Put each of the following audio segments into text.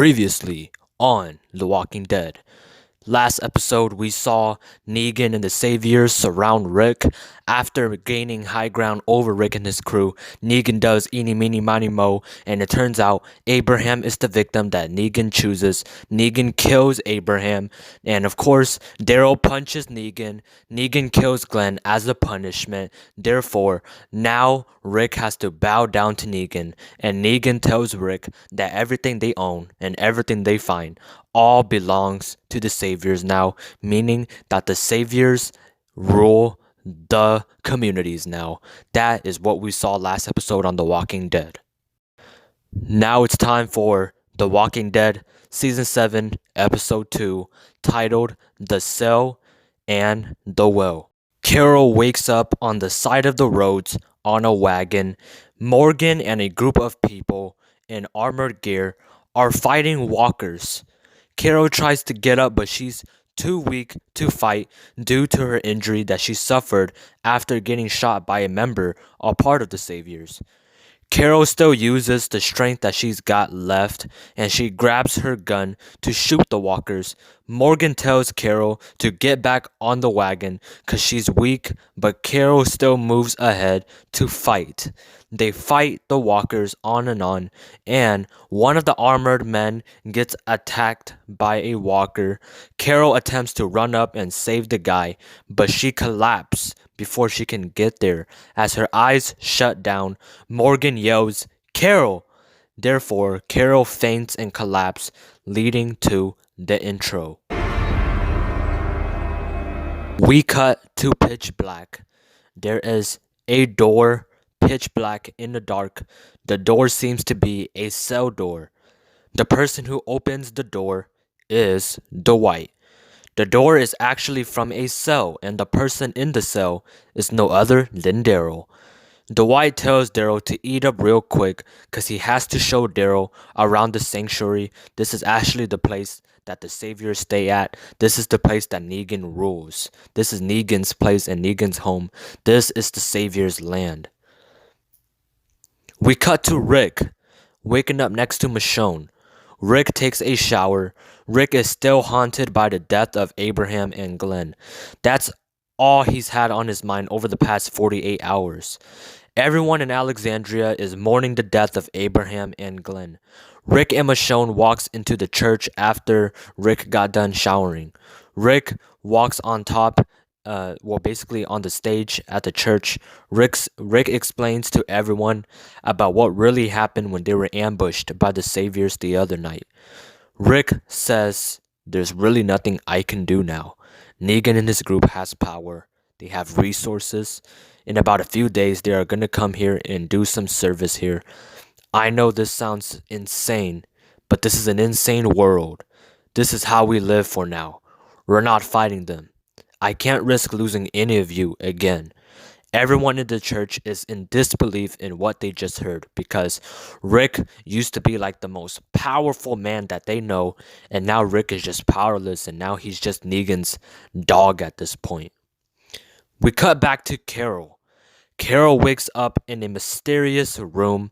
Previously on The Walking Dead. Last episode, we saw Negan and the Saviors surround Rick. After gaining high ground over Rick and his crew, Negan does eeny, meeny, miny, mo, and it turns out Abraham is the victim that Negan chooses. Negan kills Abraham, and of course, Daryl punches Negan. Negan kills Glenn as a punishment. Therefore, now Rick has to bow down to Negan, and Negan tells Rick that everything they own and everything they find all belongs to the Saviors now, meaning that the Saviors rule the communities now. That is what we saw last episode on The Walking Dead. Now it's time for The Walking Dead Season 7, Episode 2, titled The Cell and the Well. Carol wakes up on the side of the roads on a wagon. Morgan and a group of people in armored gear are fighting walkers. Carol tries to get up, but she's too weak to fight due to her injury that she suffered after getting shot by a part of the Saviors. Carol still uses the strength that she's got left, and she grabs her gun to shoot the walkers. Morgan tells Carol to get back on the wagon because she's weak, but Carol still moves ahead to fight. They fight the walkers on, and one of the armored men gets attacked by a walker. Carol attempts to run up and save the guy, but she collapses before she can get there. As her eyes shut down, Morgan yells, "Carol!" Therefore, Carol faints and collapses, leading to the intro. We cut to pitch black. There is a door, pitch black in the dark. The door seems to be a cell door. The person who opens the door is Dwight. The door is actually from a cell, and the person in the cell is no other than Daryl. Dwight tells Daryl to eat up real quick because he has to show Daryl around the sanctuary. This is actually the place that the Saviors stay at. This is the place that Negan rules. This is Negan's place and Negan's home. This is the Savior's land. We cut to Rick waking up next to Michonne. Rick takes a shower. Rick is still haunted by the death of Abraham and Glenn. That's all he's had on his mind over the past 48 hours. Everyone in Alexandria is mourning the death of Abraham and Glenn. Rick and Michonne walks into the church after Rick got done showering. Rick walks on top, basically on the stage at the church. Rick explains to everyone about what really happened when they were ambushed by the Saviors the other night. Rick says, "There's really nothing I can do now. Negan and his group has power. They have resources. In about a few days, they are going to come here and do some service here. I know this sounds insane, but this is an insane world. This is how we live for now. We're not fighting them. I can't risk losing any of you again." Everyone in the church is in disbelief in what they just heard because Rick used to be like the most powerful man that they know, and now Rick is just powerless, and now he's just Negan's dog at this point. We cut back to Carol. Carol wakes up in a mysterious room.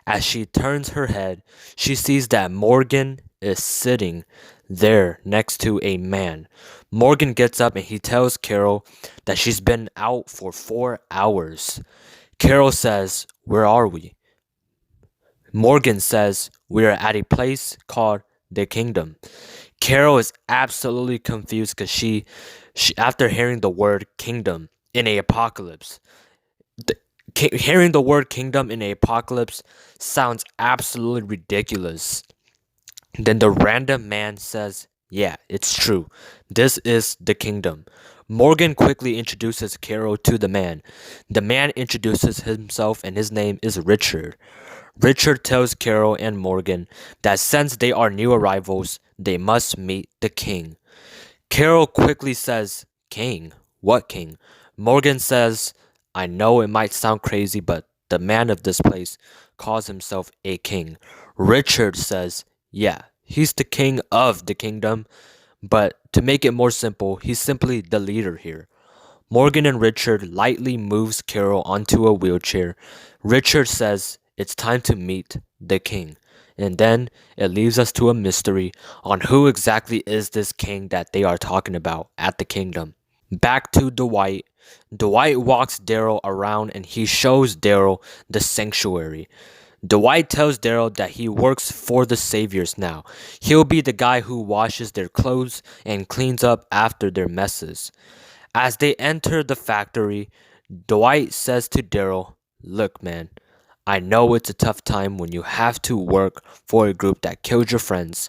As she turns her head, she sees that Morgan is sitting there next to a man. Morgan gets up and he tells Carol that she's been out for 4 hours. Carol says, "Where are we?" Morgan says, "We are at a place called the Kingdom." Carol is absolutely confused because she after hearing the word kingdom in a apocalypse, hearing the word kingdom in a apocalypse sounds absolutely ridiculous. Then the random man says, "Yeah, it's true. This is the kingdom." Morgan quickly introduces Carol to the man. The man introduces himself and his name is Richard. Richard tells Carol and Morgan that since they are new arrivals, they must meet the king. Carol quickly says, "King? What king?" Morgan says, "I know it might sound crazy, but the man of this place calls himself a king." Richard says, "Yeah, he's the king of the kingdom, but to make it more simple, he's simply the leader here." Morgan and Richard lightly moves Carol onto a wheelchair. Richard says, "It's time to meet the king." And then it leaves us to a mystery on who exactly is this king that they are talking about at the kingdom. Back to Dwight. Dwight walks Daryl around and he shows Daryl the sanctuary. Dwight tells Daryl that he works for the Saviors now. He'll be the guy who washes their clothes and cleans up after their messes. As they enter the factory, Dwight says to Daryl, "Look, man, I know it's a tough time when you have to work for a group that killed your friends.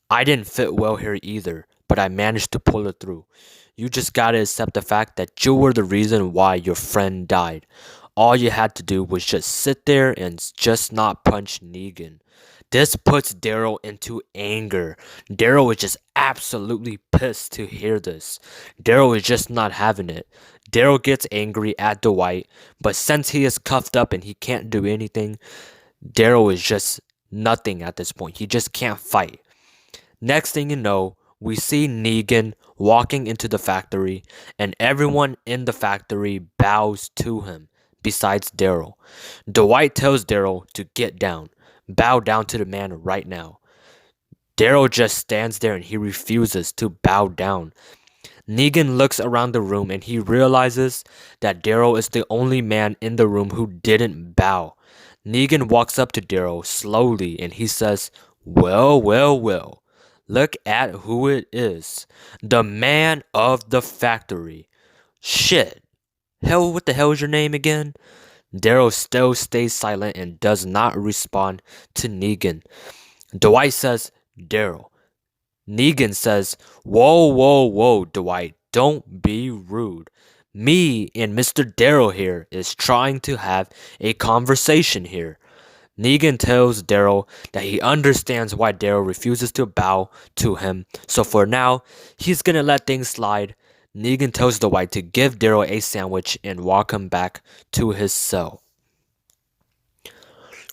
I didn't fit well here either, but I managed to pull it through. You just gotta accept the fact that you were the reason why your friend died. All you had to do was just sit there and just not punch Negan." This puts Daryl into anger. Daryl is just absolutely pissed to hear this. Daryl is just not having it. Daryl gets angry at Dwight, but since he is cuffed up and he can't do anything, Daryl is just nothing at this point. He just can't fight. Next thing you know, we see Negan walking into the factory, and everyone in the factory bows to him, besides Daryl. Dwight tells Daryl to get down. Bow down to the man right now. Daryl just stands there and he refuses to bow down. Negan looks around the room and he realizes that Daryl is the only man in the room who didn't bow. Negan walks up to Daryl slowly and he says, "Well, well, well. Look at who it is. The man of the factory. Shit. Hell, what the hell is your name again?" Daryl still stays silent and does not respond to Negan. Dwight says, "Daryl." Negan says, "Whoa, whoa, whoa, Dwight. Don't be rude. Me and Mr. Daryl here is trying to have a conversation here." Negan tells Daryl that he understands why Daryl refuses to bow to him, so for now, he's gonna let things slide. Negan tells Dwight to give Daryl a sandwich and walk him back to his cell.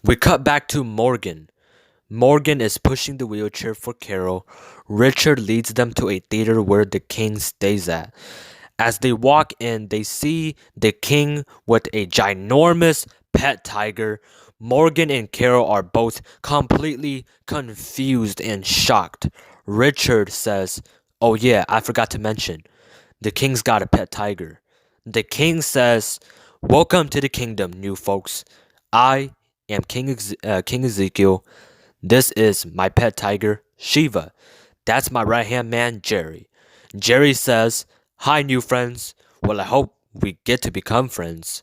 We cut back to Morgan. Morgan is pushing the wheelchair for Carol. Richard leads them to a theater where the king stays at. As they walk in, they see the king with a ginormous pet tiger. Morgan and Carol are both completely confused and shocked. Richard says, "Oh yeah, I forgot to mention, the king's got a pet tiger." The king says, "Welcome to the kingdom, new folks. I am King Ezekiel. This is my pet tiger, Shiva. That's my right-hand man, Jerry." Jerry says, "Hi, new friends. Well, I hope we get to become friends."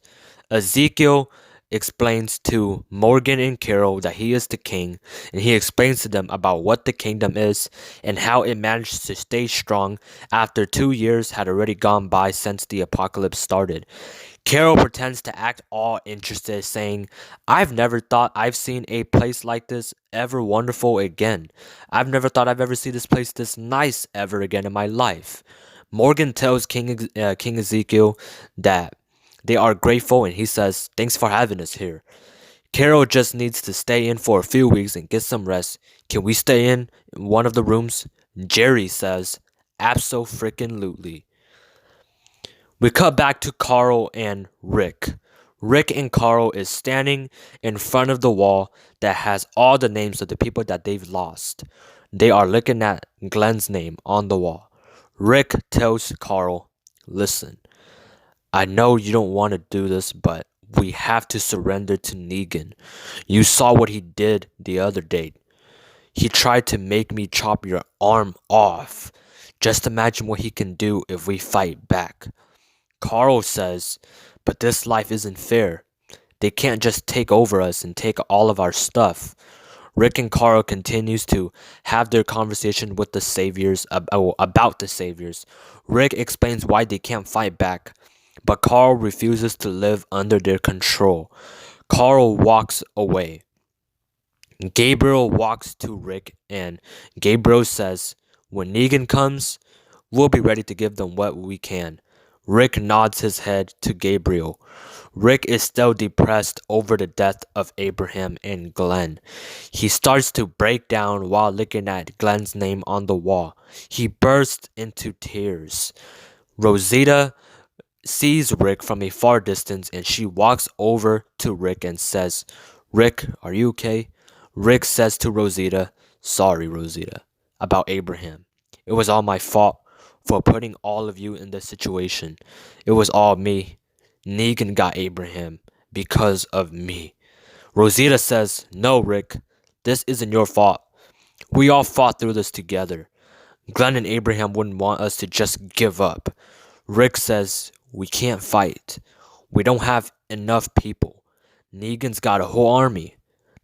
Ezekiel explains to Morgan and Carol that he is the king, and he explains to them about what the kingdom is and how it managed to stay strong after 2 years had already gone by since the apocalypse started. Carol pretends to act all interested, saying, "I've never thought I've seen a place like this ever wonderful again. I've never thought I've ever seen this place this nice ever again in my life." Morgan tells King Ezekiel that they are grateful and he says, "Thanks for having us here. Carol just needs to stay in for a few weeks and get some rest. Can we stay in one of the rooms?" Jerry says, "Abso-freaking-lutely." We cut back to Carl and Rick. Rick and Carl is standing in front of the wall that has all the names of the people that they've lost. They are looking at Glenn's name on the wall. Rick tells Carl, "Listen, I know you don't want to do this, but we have to surrender to Negan. You saw what he did the other day. He tried to make me chop your arm off. Just imagine what he can do if we fight back." Carl says, "But this life isn't fair. They can't just take over us and take all of our stuff." Rick and Carl continues to have their conversation with the Saviors about the Saviors. Rick explains why they can't fight back, but Carl refuses to live under their control. Carl walks away. Gabriel walks to Rick and Gabriel says, "When Negan comes, we'll be ready to give them what we can." Rick nods his head to Gabriel. Rick is still depressed over the death of Abraham and Glenn. He starts to break down while looking at Glenn's name on the wall. He bursts into tears. Rosita sees Rick from a far distance and she walks over to Rick and says, "Rick, are you okay?" Rick says to Rosita, "Sorry, Rosita, about Abraham. It was all my fault for putting all of you in this situation. It was all me. Negan got Abraham because of me." Rosita says, "No, Rick, this isn't your fault. We all fought through this together. Glenn and Abraham wouldn't want us to just give up." Rick says, "We can't fight. We don't have enough people. Negan's got a whole army.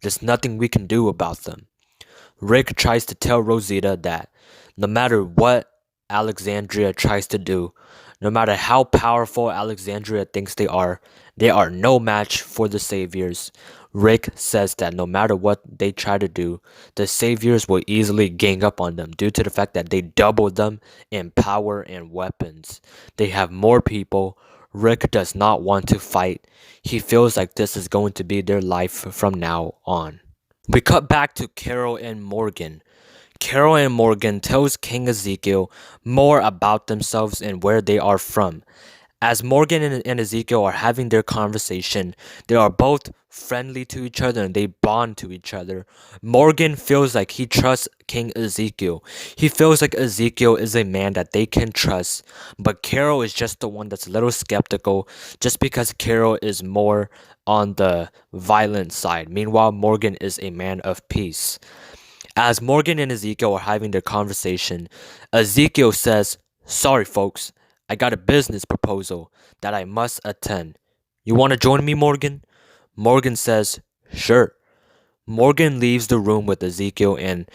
There's nothing we can do about them." Rick tries to tell Rosita that no matter what Alexandria tries to do, no matter how powerful Alexandria thinks they are no match for the Saviors. Rick says that no matter what they try to do, the Saviors will easily gang up on them due to the fact that they doubled them in power and weapons. They have more people. Rick does not want to fight. He feels like this is going to be their life from now on. We cut back to Carol and Morgan. Carol and Morgan tells King Ezekiel more about themselves and where they are from. As Morgan and Ezekiel are having their conversation, they are both friendly to each other and they bond to each other. Morgan feels like he trusts King Ezekiel. He feels like Ezekiel is a man that they can trust, but Carol is just the one that's a little skeptical just because Carol is more on the violent side. Meanwhile, Morgan is a man of peace. As Morgan and Ezekiel are having their conversation, Ezekiel says, "Sorry, folks. I got a business proposal that I must attend. You want to join me, Morgan?" Morgan says, "Sure." Morgan leaves the room with Ezekiel and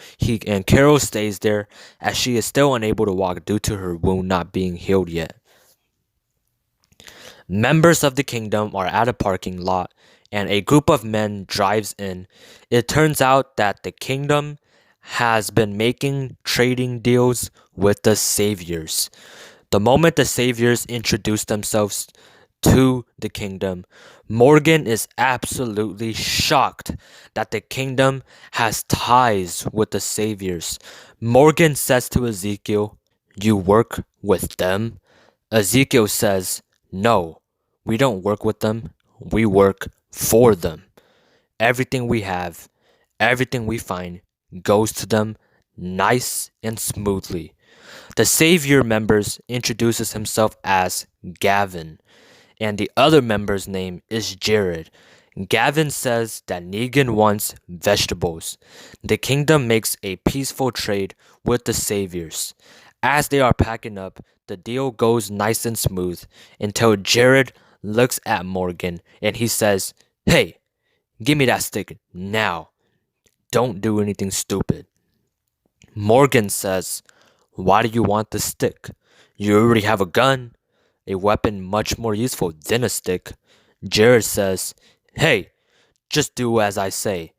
Carol stays there as she is still unable to walk due to her wound not being healed yet. Members of the kingdom are at a parking lot and a group of men drives in. It turns out that the kingdom has been making trading deals with the saviors. The moment the saviors introduce themselves to the kingdom, Morgan is absolutely shocked that the kingdom has ties with the saviors. Morgan says to Ezekiel, "You work with them?" Ezekiel says, "No, we don't work with them. We work for them. Everything we have, everything we find goes to them nice and smoothly." The Savior members introduces himself as Gavin, and the other member's name is Jared. Gavin says that Negan wants vegetables. The kingdom makes a peaceful trade with the Saviors. As they are packing up, the deal goes nice and smooth until Jared looks at Morgan and he says, "Hey, give me that stick now. Don't do anything stupid." Morgan says, "Why do you want the stick? You already have a gun, a weapon much more useful than a stick." Jared says, "Hey, just do as I say.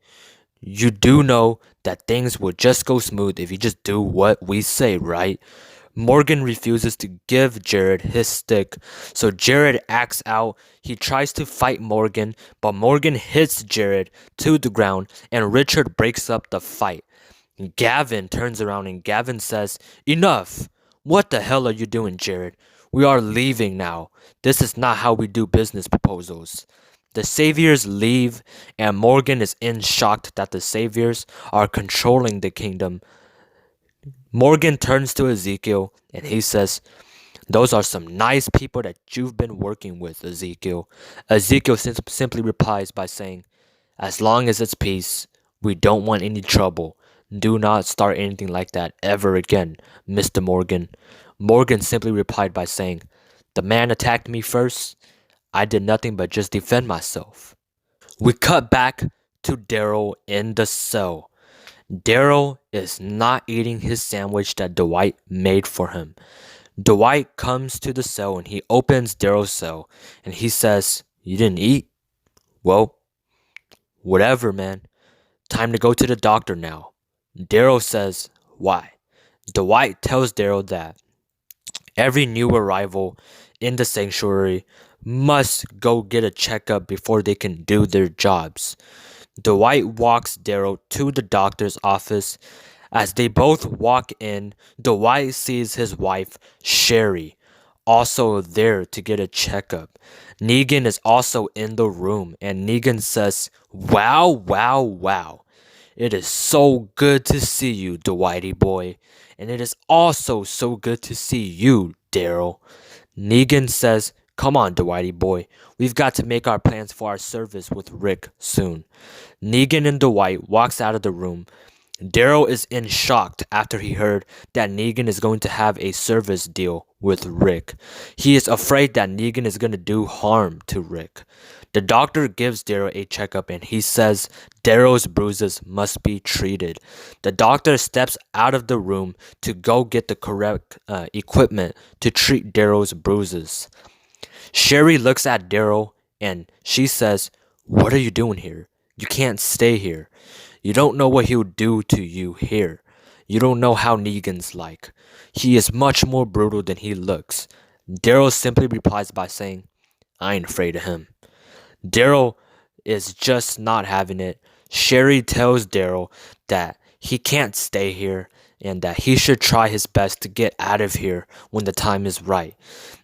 You do know that things will just go smooth if you just do what we say, right?" Morgan refuses to give Jared his stick, so Jared acts out. He tries to fight Morgan, but Morgan hits Jared to the ground and Richard breaks up the fight. Gavin turns around and Gavin says, "Enough! What the hell are you doing, Jared? We are leaving now. This is not how we do business proposals." The Saviors leave, and Morgan is in shock that the Saviors are controlling the kingdom. Morgan turns to Ezekiel and he says, "Those are some nice people that you've been working with, Ezekiel." Ezekiel simply replies by saying, "As long as it's peace, we don't want any trouble. Do not start anything like that ever again, Mr. Morgan." Morgan simply replied by saying, "The man attacked me first. I did nothing but just defend myself." We cut back to Daryl in the cell. Daryl is not eating his sandwich that Dwight made for him. Dwight comes to the cell and he opens Daryl's cell and he says, "You didn't eat? Well, whatever, man. Time to go to the doctor now." Daryl says, "Why?" Dwight tells Daryl that every new arrival in the sanctuary must go get a checkup before they can do their jobs. Dwight walks Daryl to the doctor's office. As they both walk in, Dwight sees his wife, Sherry, also there to get a checkup. Negan is also in the room, and Negan says, "Wow, wow, wow. It is so good to see you, Dwighty boy. And it is also so good to see you, Daryl. Negan says, "Come on, Dwighty boy. We've got to make our plans for our service with Rick soon." Negan and Dwight walks out of the room. Daryl is in shock after he heard that Negan is going to have a service deal with Rick. He is afraid that Negan is going to do harm to Rick. The doctor gives Daryl a checkup and he says Daryl's bruises must be treated. The doctor steps out of the room to go get the correct equipment to treat Daryl's bruises. Sherry looks at Daryl and she says, "What are you doing here? You can't stay here. You don't know what he'll do to you here. You don't know how Negan's like. He is much more brutal than he looks." Daryl simply replies by saying, "I ain't afraid of him." Daryl is just not having it. Sherry tells Daryl that he can't stay here and that he should try his best to get out of here when the time is right.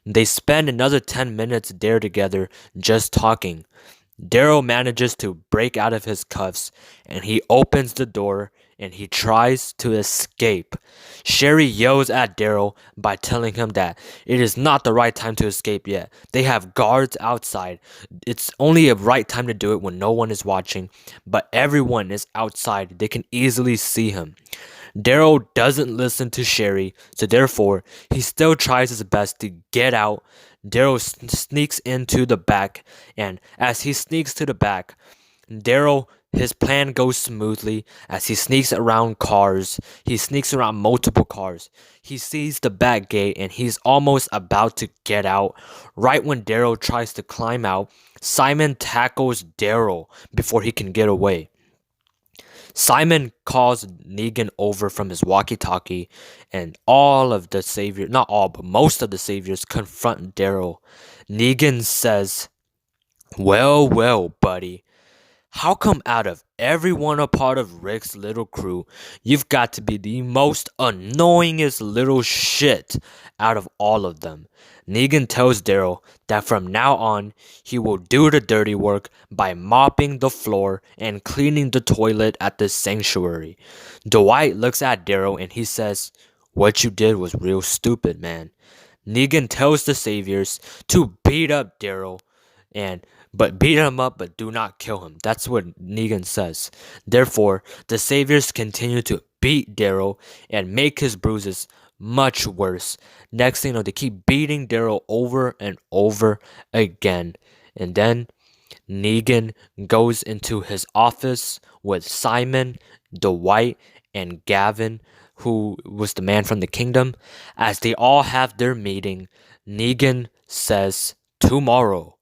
They spend another 10 minutes there together just talking. Daryl manages to break out of his cuffs and he opens the door and he tries to escape. Sherry yells at Daryl by telling him that it is not the right time to escape yet. They have guards outside. It's only a right time to do it when no one is watching, but everyone is outside. They can easily see him. Daryl doesn't listen to Sherry, so therefore he still tries his best to get out. Daryl sneaks into the back, and as he sneaks to the back, his plan goes smoothly as he sneaks around cars. He sneaks around multiple cars. He sees the back gate and he's almost about to get out. Right when Daryl tries to climb out, Simon tackles Daryl before he can get away. Simon calls Negan over from his walkie-talkie, and all of the saviors, not all, but most of the saviors confront Daryl. Negan says, well, buddy. How come out of everyone a part of Rick's little crew, you've got to be the most annoyingest little shit out of all of them? Negan tells Daryl that from now on, he will do the dirty work by mopping the floor and cleaning the toilet at the sanctuary. Dwight looks at Daryl and he says, "What you did was real stupid, man." Negan tells the saviors to beat up Daryl but beat him up, but do not kill him. That's what Negan says. Therefore, the saviors continue to beat Daryl and make his bruises much worse. Next thing you know, they keep beating Daryl over and over again. And then Negan goes into his office with Simon, Dwight, and Gavin, who was the man from the kingdom. As they all have their meeting, Negan says, "Tomorrow,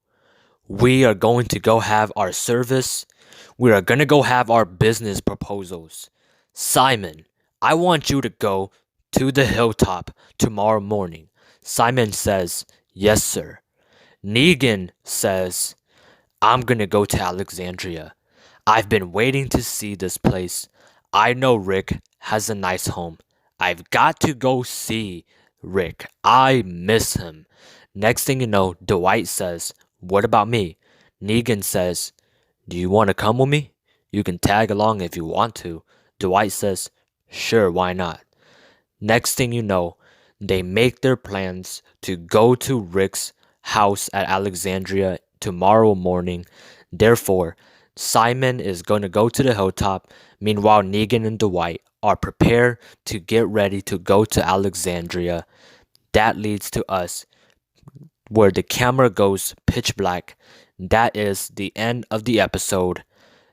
we are going to go have our service. We are going to go have our business proposals. Simon, I want you to go to the hilltop tomorrow morning." Simon says, "Yes, sir." Negan says, "I'm going to go to Alexandria. I've been waiting to see this place. I know Rick has a nice home. I've got to go see Rick. I miss him." Next thing you know, Dwight says, "What about me?" Negan says, "Do you want to come with me? You can tag along if you want to." Dwight says, "Sure, why not?" Next thing you know, they make their plans to go to Rick's house at Alexandria tomorrow morning. Therefore, Simon is going to go to the hilltop. Meanwhile, Negan and Dwight are prepared to get ready to go to Alexandria. That leads to us where the camera goes pitch black. That is the end of the episode.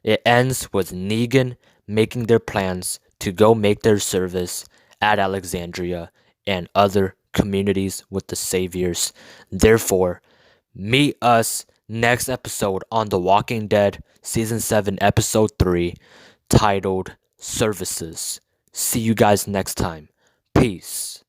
It ends with Negan making their plans to go make their service at Alexandria and other communities with the saviors. Therefore, meet us next episode on The Walking Dead Season 7 Episode 3 titled Services. See you guys next time. Peace.